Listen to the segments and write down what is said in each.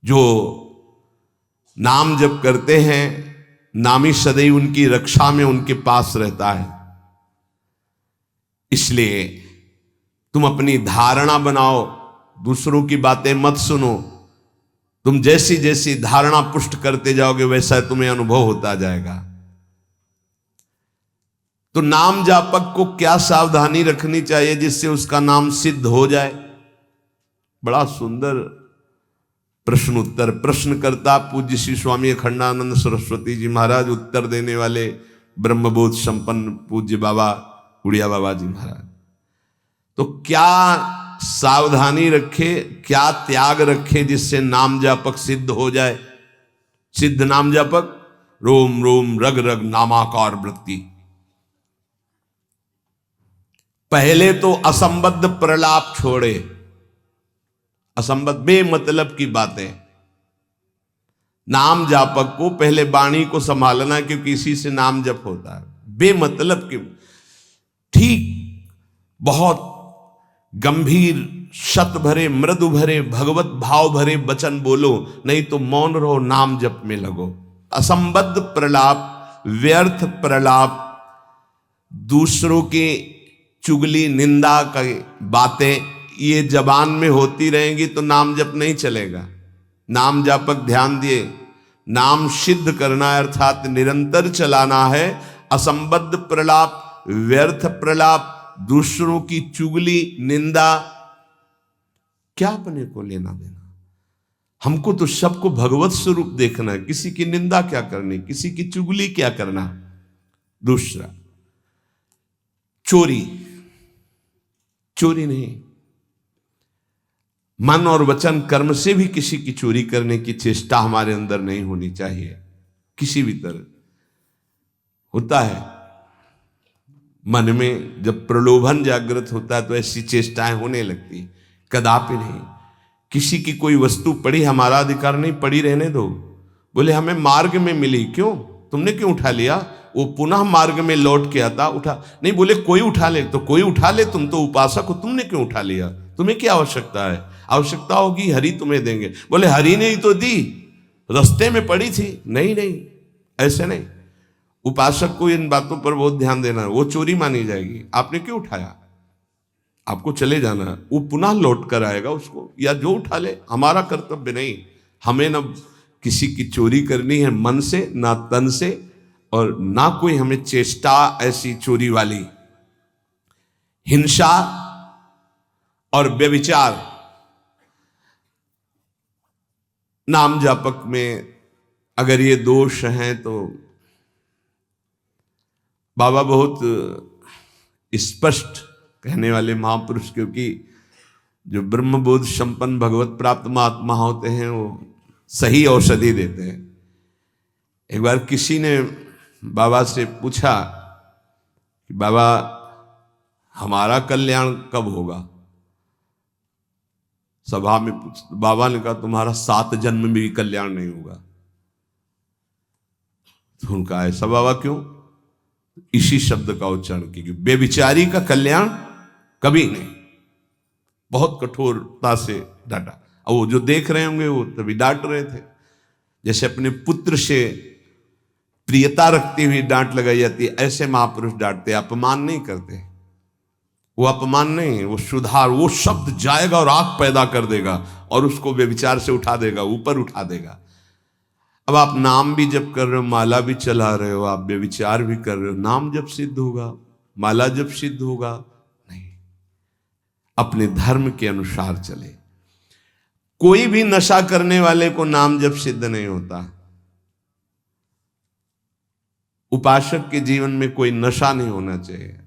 जो नाम जप करते हैं, नामी सदैव उनकी रक्षा में उनके पास रहता है। इसलिए तुम अपनी धारणा बनाओ, दूसरों की बातें मत सुनो। तुम जैसी जैसी धारणा पुष्ट करते जाओगे वैसा तुम्हें अनुभव होता जाएगा। तो नाम जापक को क्या सावधानी रखनी चाहिए जिससे उसका नाम सिद्ध हो जाए? बड़ा सुंदर प्रश्न उत्तर। प्रश्नकर्ता पूज्य श्री स्वामी अखंडानंद सरस्वती जी महाराज, उत्तर देने वाले ब्रह्मबोध संपन्न पूज्य बाबा उड़िया बाबा जी महाराज। तो क्या सावधानी रखे, क्या त्याग रखे जिससे नाम जापक सिद्ध हो जाए? सिद्ध नाम जापक रोम रोम रग रग नामाकार वृत्ति। पहले तो असंबद्ध प्रलाप छोड़े, असंबद्ध बेमतलब की बातें। नाम जापक को पहले वाणी को संभालना, क्योंकि इसी से नाम जप होता है। बेमतलब की, ठीक बहुत गंभीर शत भरे मृदु भरे भगवत भाव भरे वचन बोलो, नहीं तो मौन रहो, नाम जप में लगो। असंबद्ध प्रलाप, व्यर्थ प्रलाप, दूसरों की चुगली निंदा की बातें ये जबान में होती रहेंगी तो नाम जप नहीं चलेगा। नाम जापक ध्यान दिए, नाम सिद्ध करना है अर्थात निरंतर चलाना है। असंबद्ध प्रलाप, व्यर्थ प्रलाप, दूसरों की चुगली निंदा, क्या अपने को लेना देना? हमको तो सबको भगवत स्वरूप देखना है। किसी की निंदा क्या करनी, किसी की चुगली क्या करना। दूसरा, चोरी, चोरी नहीं, मन और वचन कर्म से भी किसी की चोरी करने की चेष्टा हमारे अंदर नहीं होनी चाहिए। किसी भी तरह होता है मन में, जब प्रलोभन जागृत होता है तो ऐसी चेष्टाएं होने लगती। कदापि नहीं। किसी की कोई वस्तु पड़ी, हमारा अधिकार नहीं, पड़ी रहने दो। बोले हमें मार्ग में मिली, क्यों, तुमने क्यों उठा लिया? वो पुनः मार्ग में लौट के आता, उठा नहीं। बोले कोई उठा ले, तो कोई उठा ले, तुम तो उपासक हो, तुमने क्यों उठा लिया? तुम्हें क्या आवश्यकता है? आवश्यकता होगी हरि तुम्हें देंगे। बोले हरि ने ही तो दी, रास्ते में पड़ी थी। नहीं नहीं, ऐसे नहीं। उपासक को इन बातों पर बहुत ध्यान देना है, वो चोरी मानी जाएगी। आपने क्यों उठाया? आपको चले जाना है, वो पुनः लौट कर आएगा उसको, या जो उठा ले। हमारा कर्तव्य नहीं, हमें न किसी की चोरी करनी है मन से, ना तन से, और ना कोई हमें चेष्टा ऐसी चोरी वाली। हिंसा और व्यभिचार नाम जापक में अगर ये दोष हैं तो बाबा बहुत स्पष्ट कहने वाले महापुरुष, क्योंकि जो ब्रह्मबोध संपन्न भगवत प्राप्त महात्मा होते हैं वो सही औषधि देते हैं। एक बार किसी ने बाबा से पूछा कि बाबा हमारा कल्याण कब होगा? सभा में पूछ, बाबा ने कहा तुम्हारा 7 जन्म में भी कल्याण नहीं होगा। तो उनका ऐसा बाबा क्यों? इसी शब्द का उच्चारण कीजिए, बेविचारी का कल्याण कभी नहीं। बहुत कठोरता से डांटा। और वो जो देख रहे होंगे वो तभी डांट रहे थे, जैसे अपने पुत्र से प्रियता रखती हुई डांट लगाई जाती है, ऐसे महापुरुष डांटते, अपमान नहीं करते। वो अपमान नहीं, वो सुधार, वो शब्द जाएगा और आग पैदा कर देगा और उसको व्यभिचार से उठा देगा, ऊपर उठा देगा। अब आप नाम भी जप कर रहे हो, माला भी चला रहे हो, आप व्यभिचार भी कर रहे हो, नाम जब सिद्ध होगा, माला जब सिद्ध होगा? नहीं। अपने धर्म के अनुसार चले। कोई भी नशा करने वाले को नाम जब सिद्ध नहीं होता। उपासक के जीवन में कोई नशा नहीं होना चाहिए।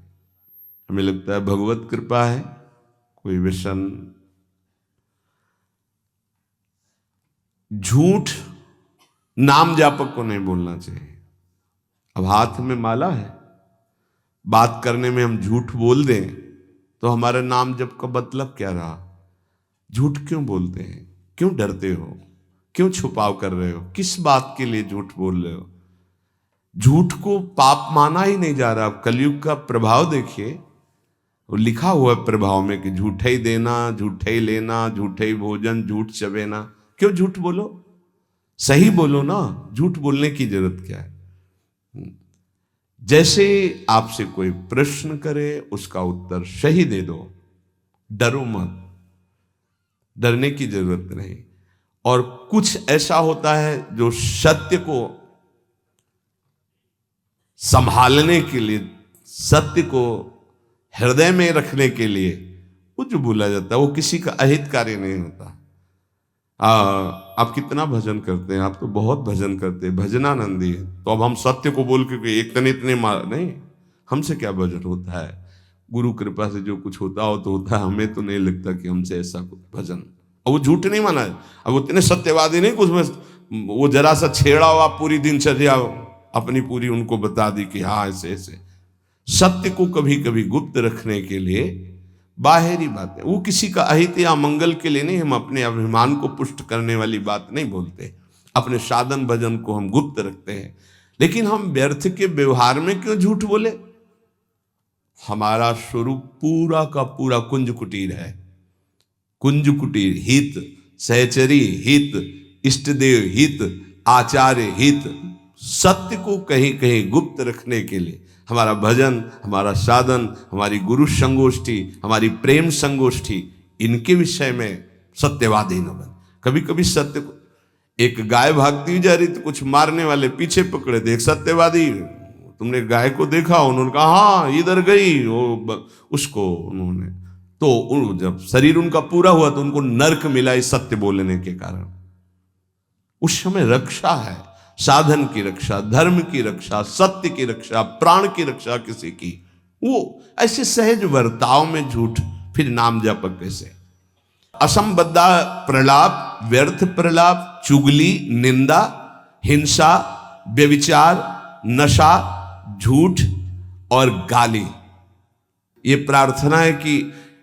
हमें लगता है भगवत कृपा है, कोई व्यसन, झूठ नाम जापक को नहीं बोलना चाहिए। अब हाथ में माला है, बात करने में हम झूठ बोल दें तो हमारा नाम जप का मतलब क्या रहा? झूठ क्यों बोलते हैं? क्यों डरते हो? क्यों छुपाव कर रहे हो? किस बात के लिए झूठ बोल रहे हो? झूठ को पाप माना ही नहीं जा रहा। कलयुग का प्रभाव देखिए, वो लिखा हुआ है प्रभाव में कि झूठे ही देना, झूठे ही लेना, झूठे ही भोजन, झूठ चबेना। क्यों झूठ बोलो, सही बोलो ना, झूठ बोलने की जरूरत क्या है। जैसे आपसे कोई प्रश्न करे उसका उत्तर सही दे दो, डरो मत, डरने की जरूरत नहीं। और कुछ ऐसा होता है जो सत्य को संभालने के लिए, सत्य को हृदय में रखने के लिए वो जो बोला जाता है वो किसी का अहित कार्य नहीं होता। आप कितना भजन करते हैं, आप तो बहुत भजन करते हैं, भजनानंदी है, तो अब हम सत्य को बोल के एक तने इतने मार नहीं, हमसे क्या भजन होता है। गुरु कृपा से जो कुछ होता हो तो होता है, हमें तो नहीं लगता कि हमसे ऐसा कुछ भजन। और वो झूठ नहीं माना है, अब वो इतने सत्यवादी नहीं कुछ में, वो जरा सा छेड़ा हुआ पूरी दिनचर्या अपनी पूरी उनको बता दी कि हाँ ऐसे ऐसे। सत्य को कभी कभी गुप्त रखने के लिए बाहरी बात है, वो किसी का अहित या मंगल के लिए नहीं, हम अपने अभिमान को पुष्ट करने वाली बात नहीं बोलते, अपने साधन भजन को हम गुप्त रखते हैं। लेकिन हम व्यर्थ के व्यवहार में क्यों झूठ बोले। हमारा स्वरूप पूरा का पूरा कुंज कुटीर है, कुंज कुटीर हित, सहचरी हित, इष्टदेव हित, आचार्य हित। सत्य को कहीं कहीं गुप्त रखने के लिए हमारा भजन, हमारा साधन, हमारी गुरु संगोष्ठी, हमारी प्रेम संगोष्ठी, इनके विषय में सत्यवादी न बन। कभी कभी सत्य को, एक गाय भागती जा रही तो कुछ मारने वाले पीछे पकड़े थे, एक सत्यवादी, तुमने गाय को देखा, उन्होंने कहा हाँ इधर गई, वो उसको उन्होंने, तो जब शरीर उनका पूरा हुआ तो उनको नर्क मिला इस सत्य बोलने के कारण। उस समय रक्षा है, साधन की रक्षा, धर्म की रक्षा, सत्य की रक्षा, प्राण की रक्षा किसी की, वो ऐसे सहज वर्ताव में झूठ, फिर नाम जप कैसे। असंबद्धा प्रलाप, व्यर्थ प्रलाप, चुगली, निंदा, हिंसा, व्यभिचार, नशा, झूठ और गाली। ये प्रार्थना है कि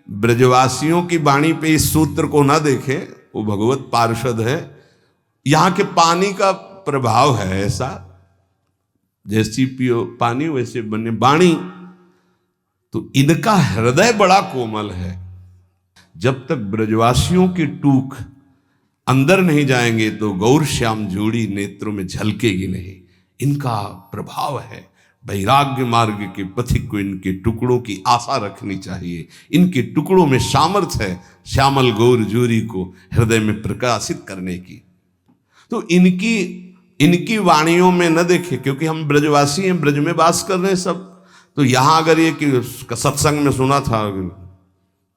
ब्रजवासियों की वाणी पे इस सूत्र को ना देखें, वो भगवत पार्षद है, यहां के पानी का प्रभाव है ऐसा, जैसी पियो पानी वैसे बने वाणी। तो इनका हृदय बड़ा कोमल है, जब तक ब्रजवासियों की टूक अंदर नहीं जाएंगे तो गौर श्याम जोड़ी नेत्रों में झलकेगी नहीं। इनका प्रभाव है, वैराग्य मार्ग के पथिक को इनके टुकड़ों की आशा रखनी चाहिए। इनके टुकड़ों में सामर्थ्य है श्यामल गौर जोरी को हृदय में प्रकाशित करने की। तो इनकी वाणियों में न देखे, क्योंकि हम ब्रजवासी हैं, ब्रज में वास कर रहे हैं सब। तो यहां अगर ये कि सत्संग में सुना था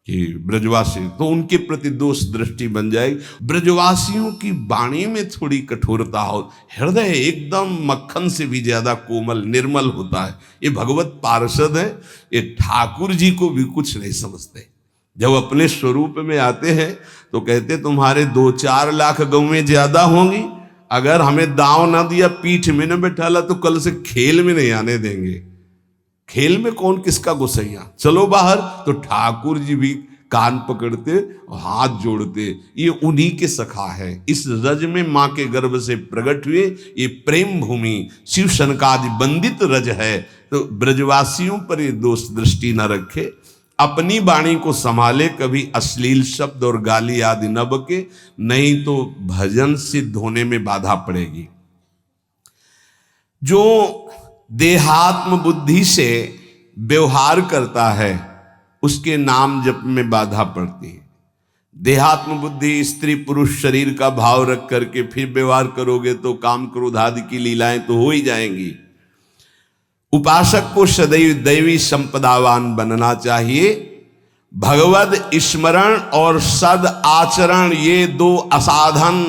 कि ब्रजवासी, तो उनके प्रति दोष दृष्टि बन जाएगी। ब्रजवासियों की वाणी में थोड़ी कठोरता हो, हृदय एकदम मक्खन से भी ज्यादा कोमल निर्मल होता है। ये भगवत पार्षद है, ये ठाकुर जी को भी कुछ नहीं समझते। जब अपने स्वरूप में आते हैं तो कहते तुम्हारे 2-4 लाख गौवें ज्यादा होंगी, अगर हमें दांव ना दिया, पीठ में न बैठाला, तो कल से खेल में नहीं आने देंगे। खेल में कौन किसका गुस्सैया, चलो बाहर। तो ठाकुर जी भी कान पकड़ते और हाथ जोड़ते, ये उन्हीं के सखा है। इस रज में मां के गर्भ से प्रकट हुए ये प्रेम भूमि शिव सनकादि बंदित रज है। तो ब्रजवासियों पर ये दोष दृष्टि न रखे, अपनी वाणी को संभाले, कभी अश्लील शब्द और गाली आदि न बके, नहीं तो भजन सिद्ध होने में बाधा पड़ेगी। जो देहात्म बुद्धि से व्यवहार करता है उसके नाम जप में बाधा पड़ती है। देहात्म बुद्धि, स्त्री पुरुष शरीर का भाव रख करके फिर व्यवहार करोगे तो काम क्रोध आदि की लीलाएं तो हो ही जाएंगी। उपासक को सदैव दैवी संपदावान बनना चाहिए। भगवद स्मरण और सद आचरण, ये 2 असाधन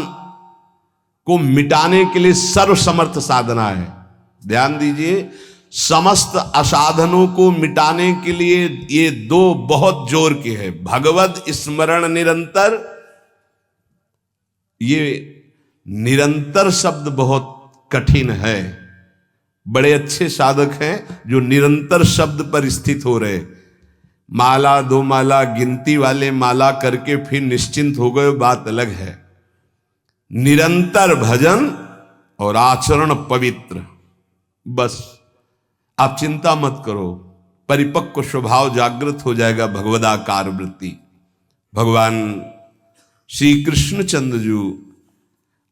को मिटाने के लिए सर्वसमर्थ साधना है। ध्यान दीजिए, समस्त असाधनों को मिटाने के लिए ये 2 बहुत जोर के हैं। भगवद स्मरण निरंतर, ये निरंतर शब्द बहुत कठिन है। बड़े अच्छे साधक हैं जो निरंतर शब्द पर स्थित हो रहे, माला 2 माला गिनती वाले माला करके फिर निश्चिंत हो गए, बात अलग है। निरंतर भजन और आचरण पवित्र, बस आप चिंता मत करो, परिपक्व स्वभाव जागृत हो जाएगा। भगवदाकार वृत्ति। भगवान श्री कृष्णचंद्र जी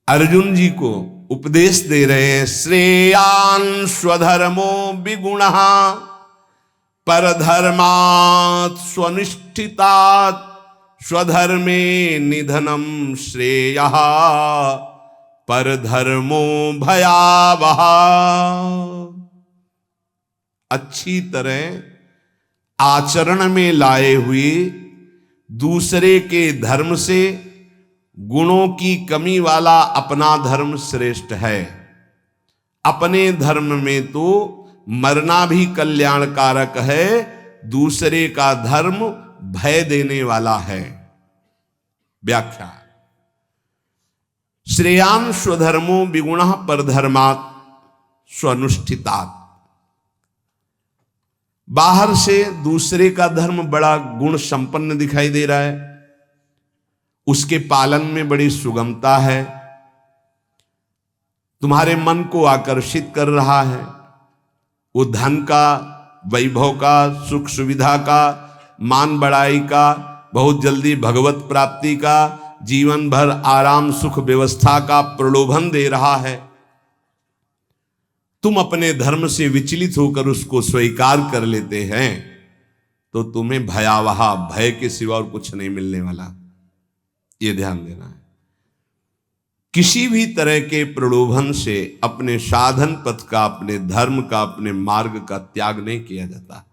अर्जुन जी को उपदेश दे रहे हैं, श्रेयान् स्वधर्मो विगुणः परधर्मात् स्वनिष्ठितात् स्वधर्मे निधनम श्रेयः परधर्मो भयावह। अच्छी तरह आचरण में लाए हुए दूसरे के धर्म से गुणों की कमी वाला अपना धर्म श्रेष्ठ है। अपने धर्म में तो मरना भी कल्याणकारक है, दूसरे का धर्म भय देने वाला है। व्याख्या, श्रेयान् स्वधर्मो विगुणः परधर्मात् स्वनुष्ठितात्। बाहर से दूसरे का धर्म बड़ा गुण संपन्न दिखाई दे रहा है, उसके पालन में बड़ी सुगमता है, तुम्हारे मन को आकर्षित कर रहा है। वो धन का, वैभव का, सुख सुविधा का, मान बढ़ाई का, बहुत जल्दी भगवत प्राप्ति का, जीवन भर आराम सुख व्यवस्था का प्रलोभन दे रहा है। तुम अपने धर्म से विचलित होकर उसको स्वीकार कर लेते हैं तो तुम्हें भयावह, भय के सिवा और कुछ नहीं मिलने वाला। ये ध्यान देना है। किसी भी तरह के प्रलोभन से अपने साधन पथ का, अपने धर्म का, अपने मार्ग का त्याग नहीं किया जाता।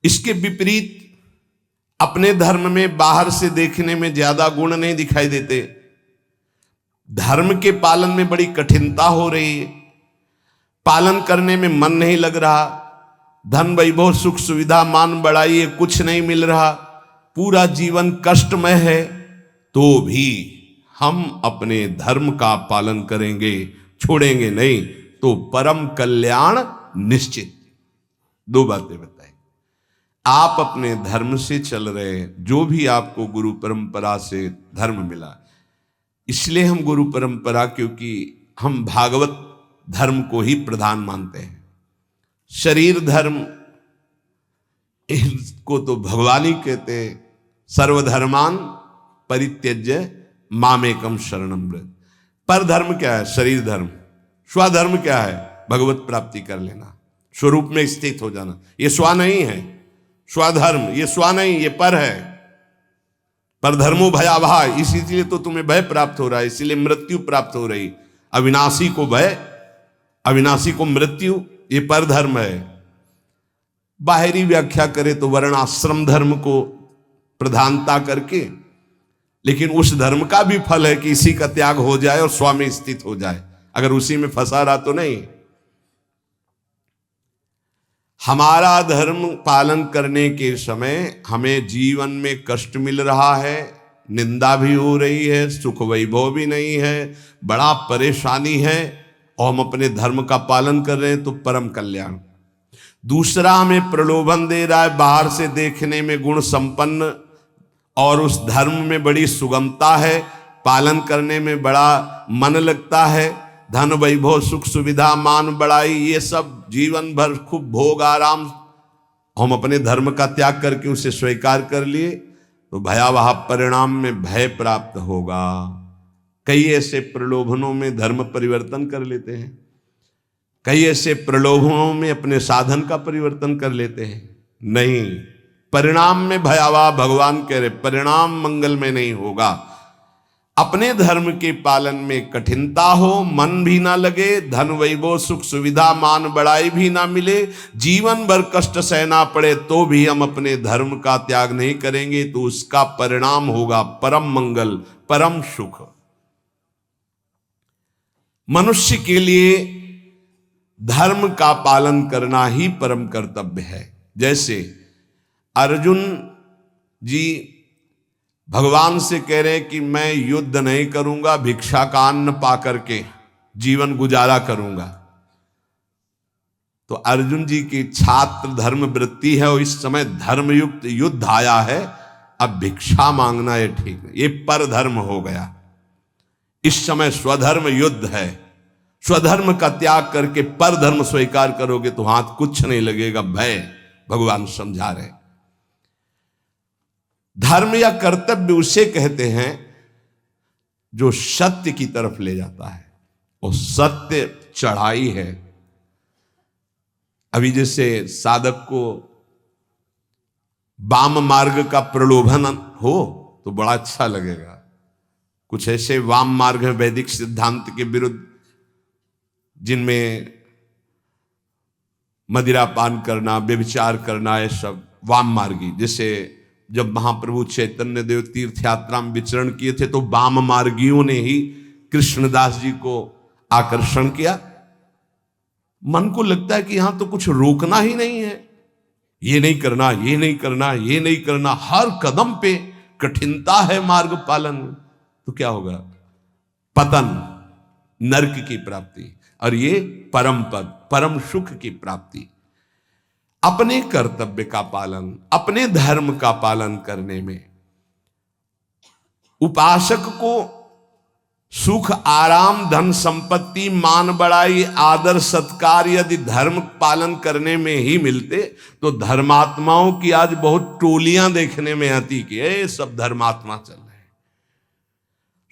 इसके विपरीत अपने धर्म में बाहर से देखने में ज्यादा गुण नहीं दिखाई देते, धर्म के पालन में बड़ी कठिनता हो रही है, पालन करने में मन नहीं लग रहा, धन वैभव सुख सुविधा मान बढ़ाई कुछ नहीं मिल रहा, पूरा जीवन कष्टमय है, तो भी हम अपने धर्म का पालन करेंगे, छोड़ेंगे नहीं, तो परम कल्याण निश्चित। दो बातें बताई। आप अपने धर्म से चल रहे हैं, जो भी आपको गुरु परंपरा से धर्म मिला, इसलिए हम गुरु परंपरा, क्योंकि हम भागवत धर्म को ही प्रधान मानते हैं। शरीर धर्म इसको तो भगवान ही कहते हैं, सर्वधर्मान परित्यज्य मामेकम शरणम व्रज। पर धर्म क्या है? शरीर धर्म। स्वधर्म क्या है? भगवत प्राप्ति कर लेना, स्वरूप में स्थित हो जाना। ये स्व नहीं है, स्वधर्म ये स्व नहीं, ये पर है। पर धर्मो भयावह, इसीलिए तो तुम्हें भय प्राप्त हो रहा है, इसीलिए मृत्यु प्राप्त हो रही। अविनाशी को भय, अविनाशी को मृत्यु, ये पर धर्म है। बाहरी व्याख्या करे तो वर्णाश्रम धर्म को प्रधानता करके, लेकिन उस धर्म का भी फल है कि इसी का त्याग हो जाए और स्व में स्थित हो जाए। अगर उसी में फंसा रहा तो नहीं। हमारा धर्म पालन करने के समय हमें जीवन में कष्ट मिल रहा है, निंदा भी हो रही है, सुख वैभव भी नहीं है, बड़ा परेशानी है, और हम अपने धर्म का पालन कर रहे हैं तो परम कल्याण। दूसरा हमें प्रलोभन दे रहा है, बाहर से देखने में गुण संपन्न और उस धर्म में बड़ी सुगमता है, पालन करने में बड़ा मन लगता है, धन वैभव सुख सुविधा मान बढ़ाई, ये सब जीवन भर खूब भोग आराम, हम अपने धर्म का त्याग करके उसे स्वीकार कर लिए तो भयावह परिणाम में भय प्राप्त होगा। कई ऐसे प्रलोभनों में धर्म परिवर्तन कर लेते हैं, कई ऐसे प्रलोभनों में अपने साधन का परिवर्तन कर लेते हैं। नहीं, परिणाम में भयावह, भगवान कह रहे परिणाम मंगल में नहीं होगा। अपने धर्म के पालन में कठिनता हो, मन भी ना लगे, धन वैभव सुख सुविधा मान बढ़ाई भी ना मिले, जीवन भर कष्ट सहना पड़े, तो भी हम अपने धर्म का त्याग नहीं करेंगे, तो उसका परिणाम होगा परम मंगल, परम सुख। मनुष्य के लिए धर्म का पालन करना ही परम कर्तव्य है। जैसे अर्जुन जी भगवान से कह रहे हैं कि मैं युद्ध नहीं करूंगा, भिक्षा का अन्न पा करके जीवन गुजारा करूंगा। तो अर्जुन जी की छात्र धर्म वृत्ति है और इस समय धर्मयुक्त युद्ध आया है, अब भिक्षा मांगना ये ठीक नहीं, ये पर धर्म हो गया। इस समय स्वधर्म युद्ध है, स्वधर्म का त्याग करके पर धर्म स्वीकार करोगे तो हाथ कुछ नहीं लगेगा, भय। भगवान समझा रहे। धर्म या कर्तव्य उसे कहते हैं जो सत्य की तरफ ले जाता है, और सत्य चढ़ाई है। अभी जैसे साधक को वाम मार्ग का प्रलोभन हो तो बड़ा अच्छा लगेगा। कुछ ऐसे वाम मार्ग हैं वैदिक सिद्धांत के विरुद्ध, जिनमें मदिरा पान करना, व्यभिचार करना, ये सब वाम मार्गी। जैसे जब महाप्रभु चैतन्य देव तीर्थ यात्रा में विचरण किए थे तो वाम मार्गियों ने ही कृष्णदास जी को आकर्षण किया। मन को लगता है कि यहां तो कुछ रोकना ही नहीं है, ये नहीं करना, ये नहीं करना, ये नहीं करना, हर कदम पे कठिनता है मार्ग पालन। तो क्या होगा? पतन, नरक की प्राप्ति, और ये परम पद, परम सुख की प्राप्ति। अपने कर्तव्य का पालन, अपने धर्म का पालन करने में उपासक को सुख, आराम, धन संपत्ति, मान बढ़ाई, आदर सत्कार यदि धर्म पालन करने में ही मिलते तो धर्मात्माओं की आज बहुत टोलियां देखने में आती कि ये सब धर्मात्मा चल रहे हैं।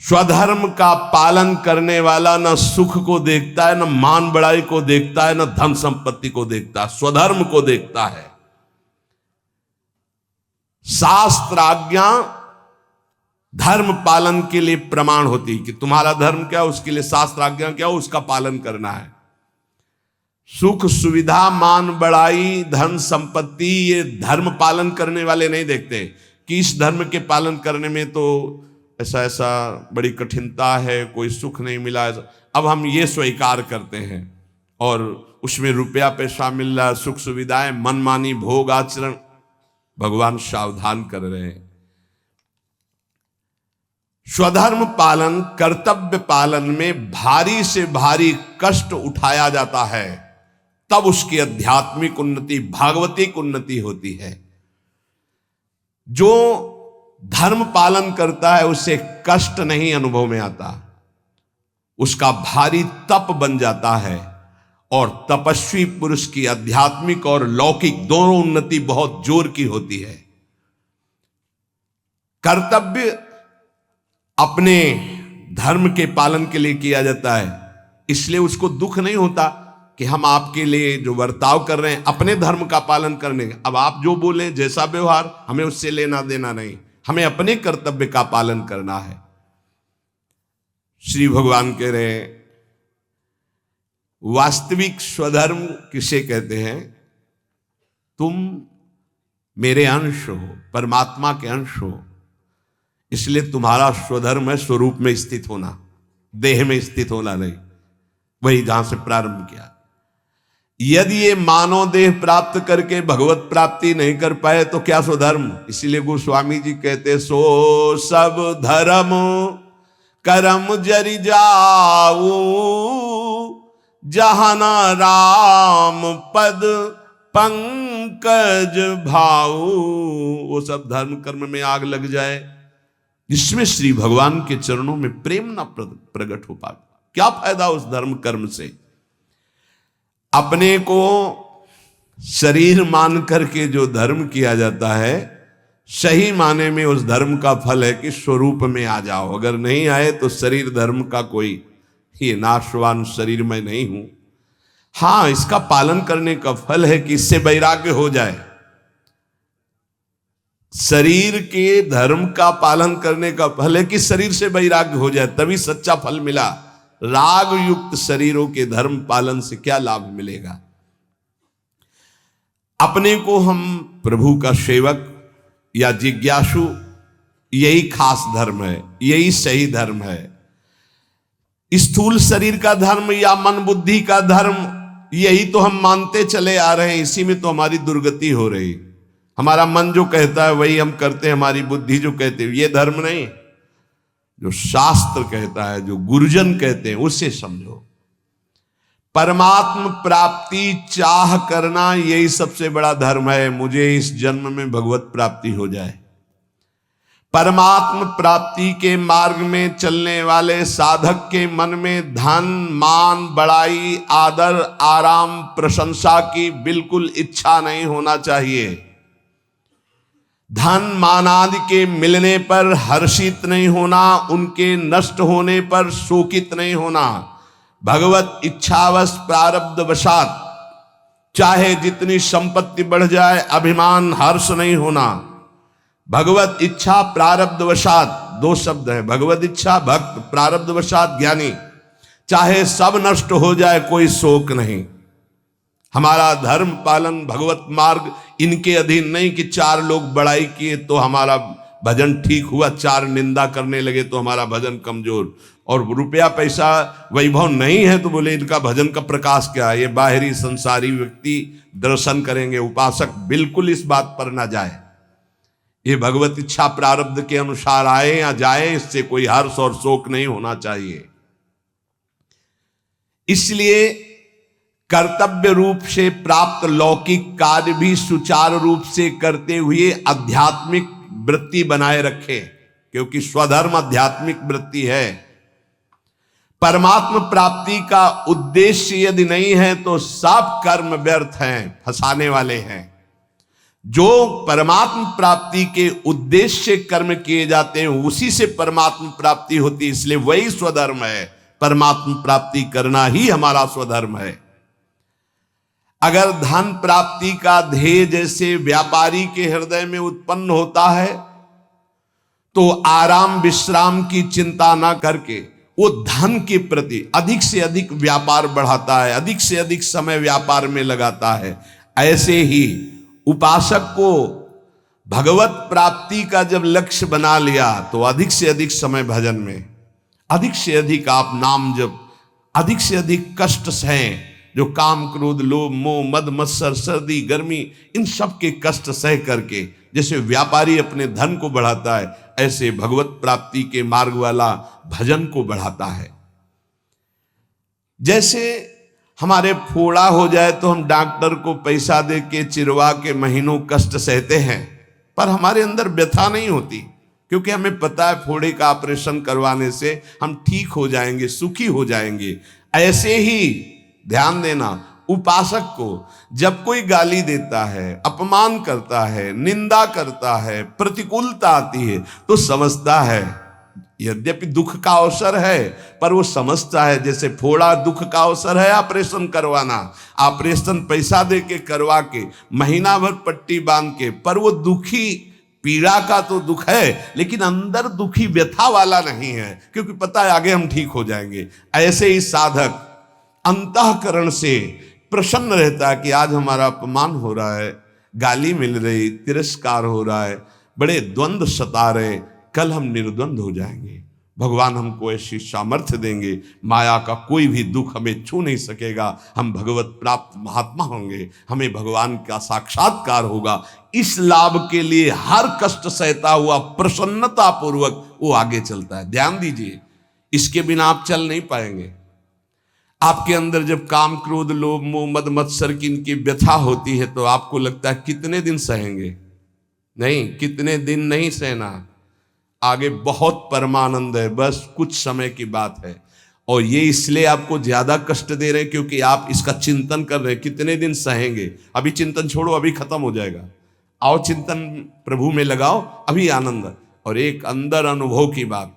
स्वधर्म का पालन करने वाला न सुख को देखता है, न मान बढ़ाई को देखता है, न धन संपत्ति को देखता है, स्वधर्म को देखता है। शास्त्र आज्ञा धर्म पालन के लिए प्रमाण होती कि तुम्हारा धर्म क्या, उसके लिए शास्त्र आज्ञा क्या, उसका पालन करना है। सुख सुविधा, मान बढ़ाई, धन संपत्ति, ये धर्म पालन करने वाले नहीं देखते कि इस धर्म के पालन करने में तो ऐसा ऐसा बड़ी कठिनता है, कोई सुख नहीं मिला। अब हम ये स्वीकार करते हैं और उसमें रुपया पैसा मिल रहा है, सुख सुविधाएं, मनमानी भोग आचरण। भगवान सावधान कर रहे हैं। स्वधर्म पालन, कर्तव्य पालन में भारी से भारी कष्ट उठाया जाता है, तब उसकी आध्यात्मिक उन्नति, भागवतिक उन्नति होती है। जो धर्म पालन करता है उसे कष्ट नहीं अनुभव में आता, उसका भारी तप बन जाता है। और तपस्वी पुरुष की आध्यात्मिक और लौकिक दोनों उन्नति बहुत जोर की होती है। कर्तव्य अपने धर्म के पालन के लिए किया जाता है, इसलिए उसको दुख नहीं होता कि हम आपके लिए जो बर्ताव कर रहे हैं अपने धर्म का पालन करने का। अब आप जो बोले, जैसा व्यवहार, हमें उससे लेना देना नहीं, हमें अपने कर्तव्य का पालन करना है। श्री भगवान कह रहे हैं, वास्तविक स्वधर्म किसे कहते हैं? तुम मेरे अंश हो, परमात्मा के अंश हो, इसलिए तुम्हारा स्वधर्म है स्वरूप में स्थित होना, देह में स्थित होना नहीं। वही जहां से प्रारंभ किया। यदि ये मानव देह प्राप्त करके भगवत प्राप्ति नहीं कर पाए तो क्या स्वधर्म? इसीलिए गोस्वामी जी कहते, सो सब धर्म करम जरि जाऊ, जहाना राम पद पंकज भाऊ। वो सब धर्म कर्म में आग लग जाए जिसमें श्री भगवान के चरणों में प्रेम ना प्रकट हो पाए, क्या फायदा उस धर्म कर्म से? अपने को शरीर मान करके जो धर्म किया जाता है, सही माने में उस धर्म का फल है कि स्वरूप में आ जाओ। अगर नहीं आए तो शरीर धर्म का कोई ये नाशवान शरीर में नहीं हूं। हां, इसका पालन करने का फल है कि इससे वैराग्य हो जाए। शरीर के धर्म का पालन करने का फल है कि शरीर से वैराग्य हो जाए, तभी सच्चा फल मिला। राग युक्त शरीरों के धर्म पालन से क्या लाभ मिलेगा? अपने को हम प्रभु का सेवक या जिज्ञासु, यही खास धर्म है, यही सही धर्म है। स्थूल शरीर का धर्म या मन बुद्धि का धर्म, यही तो हम मानते चले आ रहे हैं। इसी में तो हमारी दुर्गति हो रही। हमारा मन जो कहता है वही हम करते हैं, हमारी बुद्धि जो कहते है, ये धर्म नहीं। जो शास्त्र कहता है, जो गुरुजन कहते हैं, उससे समझो। परमात्म प्राप्ति चाह करना, यही सबसे बड़ा धर्म है। मुझे इस जन्म में भगवत प्राप्ति हो जाए। परमात्म प्राप्ति के मार्ग में चलने वाले साधक के मन में धन, मान, बड़ाई, आदर, आराम, प्रशंसा की बिल्कुल इच्छा नहीं होना चाहिए। धन मान आदि के मिलने पर हर्षित नहीं होना, उनके नष्ट होने पर शोकित नहीं होना। भगवत इच्छावश प्रारब्ध वशात चाहे जितनी संपत्ति बढ़ जाए अभिमान हर्ष नहीं होना। भगवत इच्छा प्रारब्ध वशात, दो शब्द है, भगवत इच्छा भक्त, प्रारब्ध वशात ज्ञानी। चाहे सब नष्ट हो जाए कोई शोक नहीं। हमारा धर्म पालन भगवत मार्ग इनके अधीन नहीं कि चार लोग बड़ाई किए तो हमारा भजन ठीक हुआ, चार निंदा करने लगे तो हमारा भजन कमजोर, और रुपया पैसा वैभव नहीं है तो बोले इनका भजन का प्रकाश क्या है। ये बाहरी संसारी व्यक्ति दर्शन करेंगे, उपासक बिल्कुल इस बात पर ना जाए। ये भगवत इच्छा प्रारब्ध के अनुसार आए या जाए, इससे कोई हर्ष और शोक नहीं होना चाहिए। इसलिए कर्तव्य रूप से प्राप्त लौकिक कार्य भी सुचारू रूप से करते हुए आध्यात्मिक वृत्ति बनाए रखे, क्योंकि स्वधर्म आध्यात्मिक वृत्ति है। परमात्मा प्राप्ति का उद्देश्य यदि नहीं है तो सब कर्म व्यर्थ हैं, फंसाने वाले हैं। जो परमात्मा प्राप्ति के उद्देश्य से कर्म किए जाते हैं उसी से परमात्मा प्राप्ति होती है, इसलिए वही स्वधर्म है। परमात्मा प्राप्ति करना ही हमारा स्वधर्म है। अगर धन प्राप्ति का ध्येय जैसे व्यापारी के हृदय में उत्पन्न होता है तो आराम विश्राम की चिंता ना करके वो धन के प्रति अधिक से अधिक व्यापार बढ़ाता है, अधिक से अधिक समय व्यापार में लगाता है। ऐसे ही उपासक को भगवत प्राप्ति का जब लक्ष्य बना लिया तो अधिक से अधिक समय भजन में, अधिक से अधिक आप नाम जप, अधिक से अधिक कष्ट सहें, जो काम क्रोध लोभ मोह मद मत्सर सर्दी गर्मी इन सब के कष्ट सह करके जैसे व्यापारी अपने धन को बढ़ाता है, ऐसे भगवत प्राप्ति के मार्ग वाला भजन को बढ़ाता है। जैसे हमारे फोड़ा हो जाए तो हम डॉक्टर को पैसा दे के चिरवा के महीनों कष्ट सहते हैं, पर हमारे अंदर व्यथा नहीं होती, क्योंकि हमें पता है फोड़े का ऑपरेशन करवाने से हम ठीक हो जाएंगे, सुखी हो जाएंगे। ऐसे ही ध्यान देना, उपासक को जब कोई गाली देता है, अपमान करता है, निंदा करता है, प्रतिकूलता आती है तो समझता है, यद्यपि दुख का अवसर है पर वो समझता है जैसे फोड़ा दुख का अवसर है ऑपरेशन करवाना, ऑपरेशन पैसा दे के करवा के महीना भर पट्टी बांध के, पर वो दुखी पीड़ा का तो दुख है लेकिन अंदर दुखी व्यथा वाला नहीं है, क्योंकि पता है आगे हम ठीक हो जाएंगे। ऐसे ही साधक अंतःकरण से प्रसन्न रहता है कि आज हमारा अपमान हो रहा है, गाली मिल रही, तिरस्कार हो रहा है, बड़े द्वंद्व सता रहे, कल हम निर्द्वंद हो जाएंगे। भगवान हमको ऐसी सामर्थ्य देंगे, माया का कोई भी दुख हमें छू नहीं सकेगा, हम भगवत प्राप्त महात्मा होंगे, हमें भगवान का साक्षात्कार होगा। इस लाभ के लिए हर कष्ट सहता हुआ प्रसन्नता पूर्वक वो आगे चलता है। ध्यान दीजिए, इसके बिना आप चल नहीं पाएंगे। आपके अंदर जब काम क्रोध लोभ मोह मद मत्सर की इनकी व्यथा होती है तो आपको लगता है कितने दिन सहेंगे, नहीं, कितने दिन नहीं सहना, आगे बहुत परमानंद है, बस कुछ समय की बात है। और ये इसलिए आपको ज्यादा कष्ट दे रहे हैं क्योंकि आप इसका चिंतन कर रहे हैं, कितने दिन सहेंगे। अभी चिंतन छोड़ो, अभी खत्म हो जाएगा, आओ चिंतन प्रभु में लगाओ, अभी आनंद। और एक अंदर अनुभव की बात,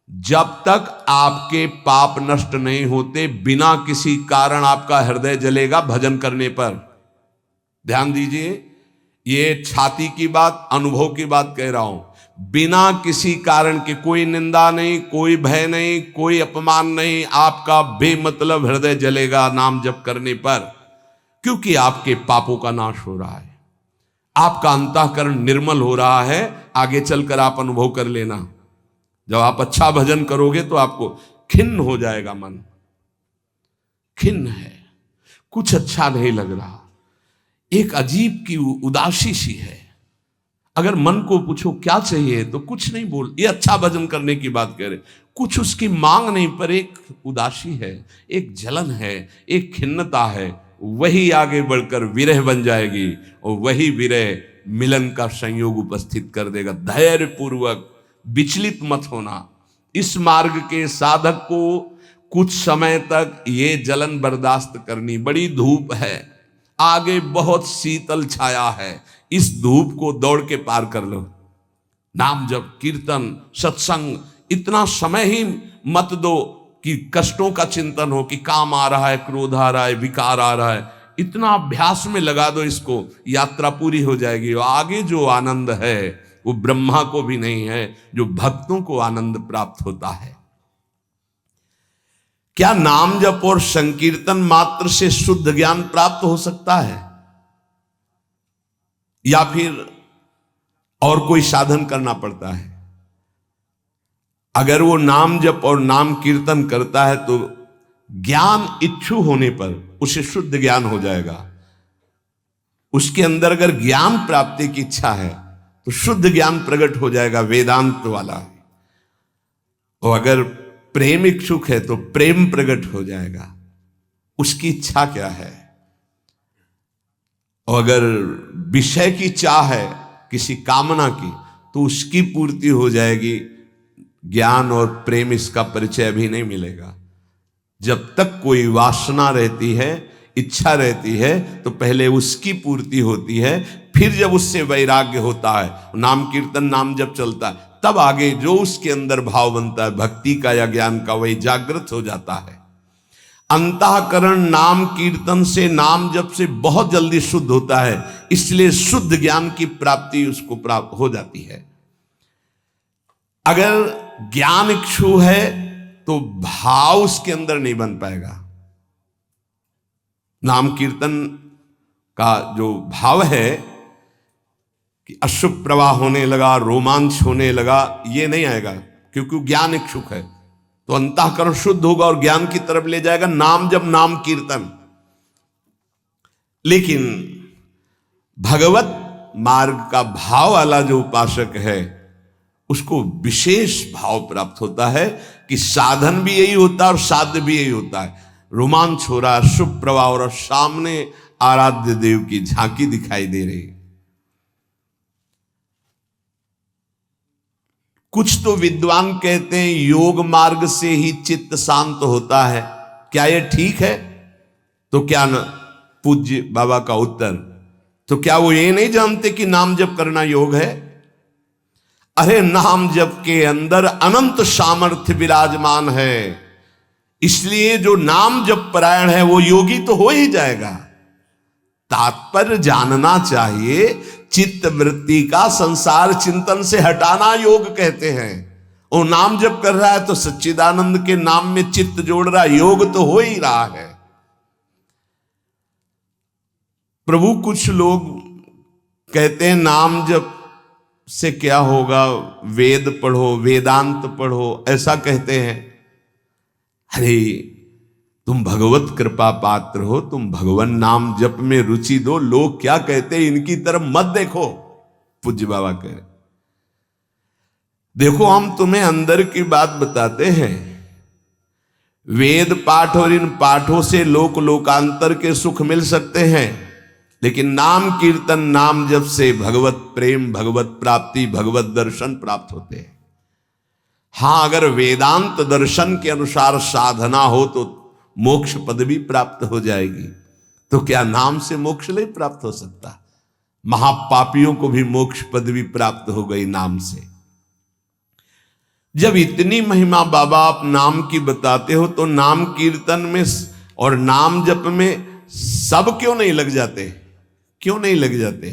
जब तक आपके पाप नष्ट नहीं होते बिना किसी कारण आपका हृदय जलेगा भजन करने पर। ध्यान दीजिए, ये छाती की बात, अनुभव की बात कह रहा हूं। बिना किसी कारण के, कोई निंदा नहीं, कोई भय नहीं, कोई अपमान नहीं, आपका बेमतलब हृदय जलेगा नाम जप करने पर, क्योंकि आपके पापों का नाश हो रहा है, आपका अंतःकरण निर्मल हो रहा है। आगे चलकर आप अनुभव कर लेना, जब आप अच्छा भजन करोगे तो आपको खिन्न हो जाएगा, मन खिन्न है, कुछ अच्छा नहीं लग रहा, एक अजीब की उदासी सी है। अगर मन को पूछो क्या चाहिए तो कुछ नहीं बोल, ये अच्छा भजन करने की बात कह रहे, कुछ उसकी मांग नहीं, पर एक उदासी है, एक जलन है, एक खिन्नता है। वही आगे बढ़कर विरह बन जाएगी और वही विरह मिलन का संयोग उपस्थित कर देगा। धैर्य पूर्वक विचलित मत होना। इस मार्ग के साधक को कुछ समय तक ये जलन बर्दाश्त करनी, बड़ी धूप है, आगे बहुत शीतल छाया है, इस धूप को दौड़ के पार कर लो। नाम जप, कीर्तन, सत्संग, इतना समय ही मत दो कि कष्टों का चिंतन हो, कि काम आ रहा है, क्रोध आ रहा है, विकार आ रहा है। इतना अभ्यास में लगा दो इसको, यात्रा पूरी हो जाएगी। और आगे जो आनंद है वो ब्रह्मा को भी नहीं है, जो भक्तों को आनंद प्राप्त होता है। क्या नाम जप और संकीर्तन मात्र से शुद्ध ज्ञान प्राप्त हो सकता है, या फिर और कोई साधन करना पड़ता है? अगर वो नाम जप और नाम कीर्तन करता है तो ज्ञान इच्छु होने पर उसे शुद्ध ज्ञान हो जाएगा। उसके अंदर अगर ज्ञान प्राप्ति की इच्छा है तो शुद्ध ज्ञान प्रकट हो जाएगा, वेदांत वाला। और अगर प्रेम इच्छुक है तो प्रेम प्रकट हो जाएगा, उसकी इच्छा क्या है। और अगर विषय की चाह है, किसी कामना की, तो उसकी पूर्ति हो जाएगी। ज्ञान और प्रेम इसका परिचय अभी नहीं मिलेगा। जब तक कोई वासना रहती है, इच्छा रहती है, तो पहले उसकी पूर्ति होती है, फिर जब उससे वैराग्य होता है, नाम कीर्तन नाम जब चलता है, तब आगे जो उसके अंदर भाव बनता है भक्ति का या ज्ञान का, वही जागृत हो जाता है। अंतःकरण नाम कीर्तन से, नाम जप से बहुत जल्दी शुद्ध होता है, इसलिए शुद्ध ज्ञान की प्राप्ति उसको प्राप्त हो जाती है। अगर ज्ञान इच्छु है तो भाव उसके अंदर नहीं बन पाएगा। नाम कीर्तन का जो भाव है कि अशुभ प्रवाह होने लगा, रोमांच होने लगा, ये नहीं आएगा, क्योंकि ज्ञान इच्छुक है। तो अंतःकरण शुद्ध होगा और ज्ञान की तरफ ले जाएगा नाम जब, नाम कीर्तन। लेकिन भगवत मार्ग का भाव वाला जो उपासक है, उसको विशेष भाव प्राप्त होता है कि साधन भी यही होता है और साध्य भी यही होता है। रोमांच हो रहा है, शुभ प्रवाह और सामने आराध्य देव की झांकी दिखाई दे रही। कुछ तो विद्वान कहते हैं योग मार्ग से ही चित्त शांत होता है। क्या यह ठीक है? तो क्या न, पूज्य बाबा का उत्तर, तो क्या वो ये नहीं जानते कि नाम जप करना योग है? अरे नाम जप के अंदर अनंत सामर्थ्य विराजमान है, इसलिए जो नाम जप परायण है वो योगी तो हो ही जाएगा। तात्पर्य जानना चाहिए, चित्त वृत्ति का संसार चिंतन से हटाना योग कहते हैं। वो नाम जप कर रहा है तो सच्चिदानंद के नाम में चित्त जोड़ रहा है, योग तो हो ही रहा है। प्रभु कुछ लोग कहते हैं नाम जप से क्या होगा, वेद पढ़ो, वेदांत पढ़ो, ऐसा कहते हैं। अरे तुम भगवत कृपा पात्र हो, तुम भगवान नाम जप में रुचि दो। लोग क्या कहते हैं इनकी तरफ मत देखो। पूज्य बाबा कह रहे, देखो हम तुम्हें अंदर की बात बताते हैं। वेद पाठ और इन पाठों से लोक लोकांतर के सुख मिल सकते हैं, लेकिन नाम कीर्तन नाम जप से भगवत प्रेम, भगवत प्राप्ति, भगवत दर्शन प्राप्त होते हैं। हां, अगर वेदांत दर्शन के अनुसार साधना हो तो मोक्ष पदवी प्राप्त हो जाएगी। तो क्या नाम से मोक्ष नहीं प्राप्त हो सकता? महापापियों को भी मोक्ष पदवी प्राप्त हो गई नाम से। जब इतनी महिमा बाबा आप नाम की बताते हो, तो नाम कीर्तन में और नाम जप में सब क्यों नहीं लग जाते? क्यों नहीं लग जाते?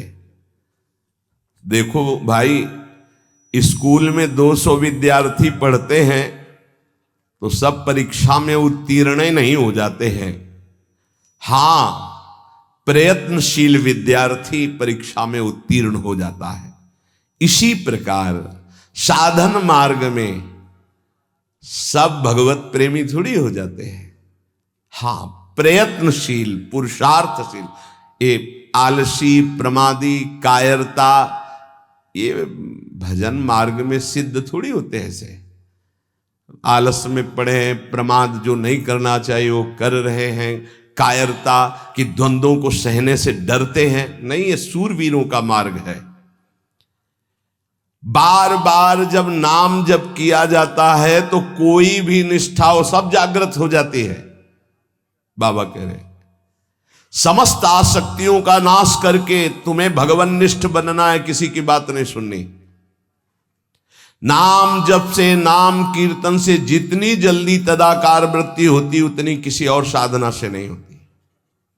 देखो भाई, स्कूल में 200 विद्यार्थी पढ़ते हैं तो सब परीक्षा में उत्तीर्ण नहीं हो जाते हैं। हां, प्रयत्नशील विद्यार्थी परीक्षा में उत्तीर्ण हो जाता है। इसी प्रकार साधन मार्ग में सब भगवत प्रेमी थोड़ी हो जाते हैं। हां, प्रयत्नशील, पुरुषार्थशील, ये आलसी, प्रमादी, कायरता, ये भजन मार्ग में सिद्ध थोड़ी होते हैं। ऐसे आलस में पड़े हैं, प्रमाद जो नहीं करना चाहिए वो कर रहे हैं, कायरता की द्वंद्वों को सहने से डरते हैं। नहीं, ये सूरवीरों का मार्ग है। बार बार जब नाम जप किया जाता है तो कोई भी निष्ठा हो सब जागृत हो जाती है। बाबा कह रहे समस्त आसक्तियों का नाश करके तुम्हें भगवन्निष्ठ बनना है, किसी की बात नहीं सुननी। नाम जप से, नाम कीर्तन से जितनी जल्दी तदाकार वृत्ति होती उतनी किसी और साधना से नहीं होती।